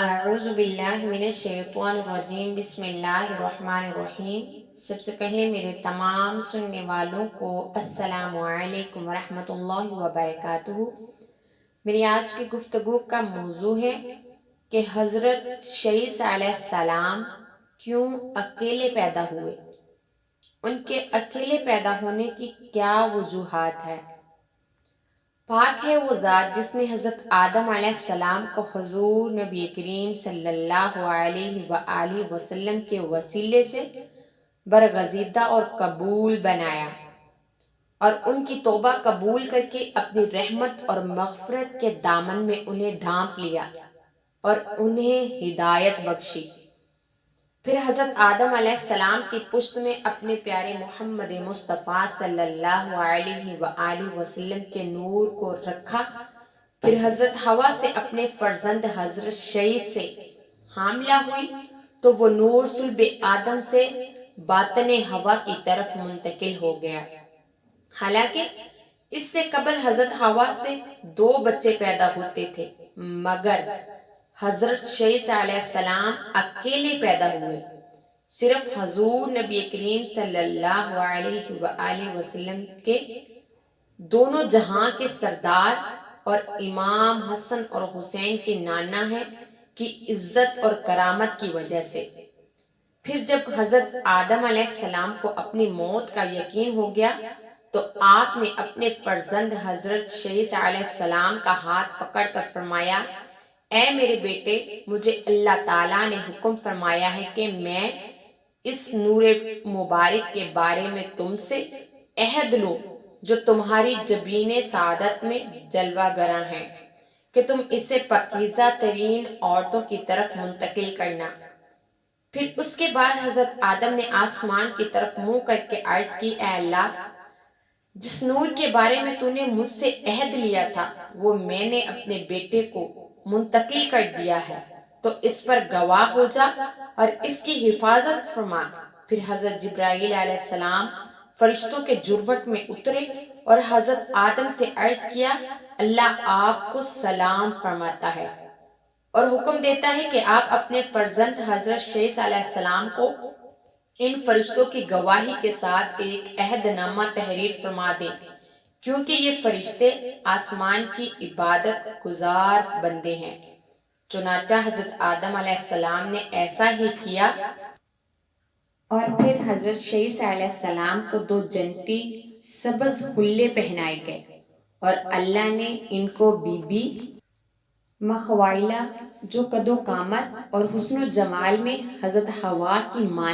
اعوذ باللہ من الشیطان الرجیم بسم اللہ الرحمن الرحیم۔ سب سے پہلے میرے تمام سننے والوں کو السلام علیکم ورحمۃ اللہ وبرکاتہ۔ میری آج کی گفتگو کا موضوع ہے کہ حضرت شیس علیہ السلام کیوں اکیلے پیدا ہوئے، ان کے اکیلے پیدا ہونے کی کیا وجوہات ہے۔ پاک ہے وہ ذات جس نے حضرت آدم علیہ السلام کو حضور نبی کریم صلی اللہ علیہ وآلہ وسلم کے وسیلے سے برگزیدہ اور قبول بنایا اور ان کی توبہ قبول کر کے اپنی رحمت اور مغفرت کے دامن میں انہیں ڈھانپ لیا اور انہیں ہدایت بخشی۔ پھر حضرت آدم علیہ السلام کی پشت میں اپنے پیارے محمد مصطفیٰ صلی اللہ علیہ وآلہ وسلم کے نور کو رکھا۔ پھر حضرت حوا سے اپنے فرزند حضرت شیس سے حاملہ ہوئی تو وہ نور صلب آدم سے باطن حوا کی طرف منتقل ہو گیا۔ حالانکہ اس سے قبل حضرت حوا سے 2 بچے پیدا ہوتے تھے، مگر حضرت شیس علیہ السلام اکیلے پیدا ہوئے۔ صرف حضور نبی کریم صلی اللہ علیہ وآلہ وسلم کے دونوں جہاں کے سردار اور امام حسن اور حسین کے نانا ہیں کی عزت اور کرامت کی وجہ سے۔ پھر جب حضرت آدم علیہ السلام کو اپنی موت کا یقین ہو گیا تو آپ نے اپنے فرزند حضرت شیس علیہ السلام کا ہاتھ پکڑ کر فرمایا، اے میرے بیٹے، مجھے اللہ تعالیٰ نے حکم فرمایا ہے کہ میں اس نور مبارک کے بارے میں تم سے عہد لوں جو تمہاری جبین سعادت میں جلوہ گراں ہے کہ تم اسے پاکیزہ ترین عورتوں کی طرف منتقل کرنا۔ پھر اس کے بعد حضرت آدم نے آسمان کی طرف منہ کر کے عرض کی، اے اللہ، جس نور کے بارے میں تو نے مجھ سے عہد لیا تھا وہ میں نے اپنے بیٹے کو منتقل کر دیا ہے، تو اس پر گواہ ہو جا اور اس کی حفاظت فرما۔ پھر حضرت جبرائیل علیہ السلام فرشتوں کے جربٹ میں اترے اور حضرت آدم سے عرض کیا، اللہ آپ کو سلام فرماتا ہے اور حکم دیتا ہے کہ آپ اپنے فرزند حضرت شیس علیہ السلام کو ان فرشتوں کی گواہی کے ساتھ ایک عہد نامہ تحریر فرما دیں، کیونکہ یہ فرشتے آسمان کی عبادت گزار بندے ہیں۔ چنانچہ حضرت آدم علیہ السلام نے ایسا ہی کیا اور پھر حضرت شیس علیہ السلام کو 2 جنتی سبز حلے پہنائے گئے اور اللہ نے ان کو بی بی مخوائلہ جو قد و قامت اور حسن و جمال میں حضرت حوا کی ماں